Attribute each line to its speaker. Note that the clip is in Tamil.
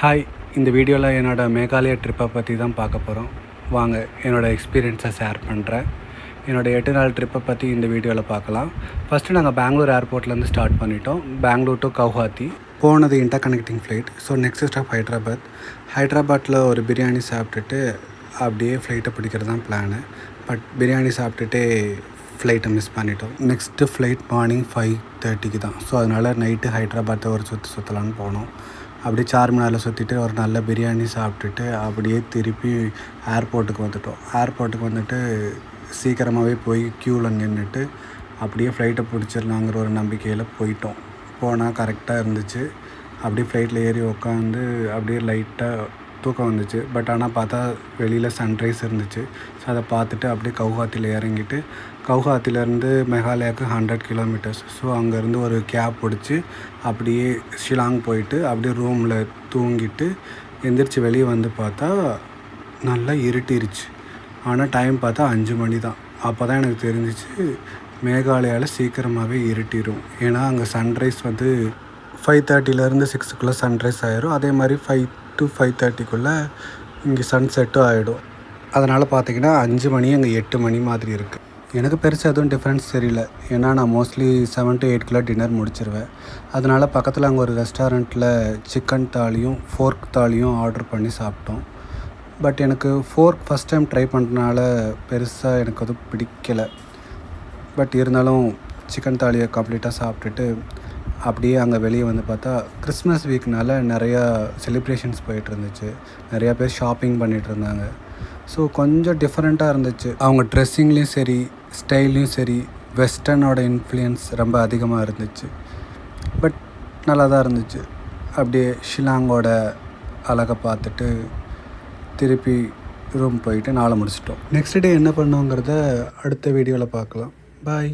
Speaker 1: ஹாய், இந்த வீடியோவில் என்னோடய மேகாலயா ட்ரிப்பை பற்றி தான் பார்க்க போகிறோம். வாங்க என்னோடய எக்ஸ்பீரியன்ஸை ஷேர் பண்ணுறேன். என்னோடய 8 நாள் ட்ரிப்பை பற்றி இந்த வீடியோவில் பார்க்கலாம். ஃபஸ்ட்டு நாங்கள் பெங்களூர் ஏர்போர்ட்லேருந்து ஸ்டார்ட் பண்ணிட்டோம். பெங்களூர் டு கவுஹாத்தி போனது inter connecting flight. So next stop ஹைட்ராபாத்தில் ஒரு பிரியாணி சாப்பிட்டுட்டு அப்படியே ஃப்ளைட்டை பிடிக்கிறது தான் பிளானு. பட் பிரியாணி சாப்பிட்டுட்டு ஃப்ளைட்டை மிஸ் பண்ணிட்டோம். நெக்ஸ்ட்டு ஃப்ளைட் மார்னிங் 5:30 தான். ஸோ அதனால் நைட்டு ஹைட்ராபாத்தை ஒரு சுற்றலான்னு போனோம். அப்படியே சார்மினாரில் சுற்றிட்டு ஒரு நல்ல பிரியாணி சாப்பிட்டுட்டு அப்படியே திருப்பி ஏர்போர்ட்டுக்கு வந்துட்டோம். ஏர்போர்ட்டுக்கு வந்துட்டு சீக்கிரமாகவே போய் க்யூவில் நின்றுட்டு அப்படியே ஃப்ளைட்டை பிடிச்சிடலாங்கிற ஒரு நம்பிக்கையில் போயிட்டோம். போனால் கரெக்டாக இருந்துச்சு. அப்படியே ஃப்ளைட்டில் ஏறி உட்காந்து அப்படியே லைட்டாக தூக்கம் வந்துச்சு. பட் ஆனால் பார்த்தா வெளியில் சன்ரைஸ் இருந்துச்சு. ஸோ அதை பார்த்துட்டு அப்படியே கவுஹாத்தியில் இறங்கிட்டு கவுஹாத்திலேருந்து மேகாலயாவுக்கு 100 கிலோமீட்டர்ஸ். ஸோ அங்கேருந்து ஒரு கேப் பிடிச்சி அப்படியே ஷிலாங் போயிட்டு அப்படியே ரூமில் தூங்கிட்டு எந்திரிச்சு வெளியே வந்து பார்த்தா நல்லா இருட்டிருச்சு. ஆனால் டைம் பார்த்தா 5 மணி தான். அப்போ தான் எனக்கு தெரிஞ்சிச்சு மேகாலயாவில் சீக்கிரமாகவே இருட்டிடும். ஏன்னா அங்கே சன்ரைஸ் வந்து 5:30லேருந்து 6க்குள்ளே சன்ரைஸ் ஆகிரும். அதே மாதிரி 5 to 5:30க்குள்ளே இங்கே சன்செட்டும் ஆகிடும். அதனால் பார்த்திங்கன்னா 5 மணி அங்கே 8 மணி மாதிரி இருக்குது. எனக்கு பெருசாக எதுவும் டிஃப்ரென்ஸ் தெரியல. ஏன்னா நான் மோஸ்ட்லி 7 to 8க்குள்ளே டின்னர் முடிச்சிருவேன். அதனால் பக்கத்தில் அங்கே ஒரு ரெஸ்டாரண்ட்டில் சிக்கன் தாலியும் ஃபோர்க் தாலியும் ஆர்டர் பண்ணி சாப்பிட்டோம். பட் எனக்கு ஃபோர்க் ஃபஸ்ட் டைம் ட்ரை பண்ணுறதுனால பெருசாக எனக்கு அது பிடிக்கலை. பட் இருந்தாலும் சிக்கன் தாலியை கம்ப்ளீட்டாக சாப்பிட்டுட்டு அப்படியே அங்கே வெளியே வந்து பார்த்தா கிறிஸ்மஸ் வீக்னால் நிறையா செலிப்ரேஷன்ஸ் போயிட்டு இருந்துச்சு. நிறையா பேர் ஷாப்பிங் பண்ணிகிட்டு இருந்தாங்க. ஸோ கொஞ்சம் டிஃப்ரெண்ட்டாக இருந்துச்சு. அவங்க ட்ரெஸ்ஸிங்லேயும் சரி, ஸ்டைல்லையும் சரி, வெஸ்டர்னோட இன்ஃப்ளூயன்ஸ் ரொம்ப அதிகமாக இருந்துச்சு. பட் நல்லா தான் இருந்துச்சு. அப்படியே ஷிலாங்கோட அழகை பார்த்துட்டு திருப்பி ரூம் போயிட்டு நாளை முடிச்சிட்டோம். நெக்ஸ்ட் டே என்ன பண்ணோங்கிறத அடுத்த வீடியோவில் பார்க்கலாம். பாய்.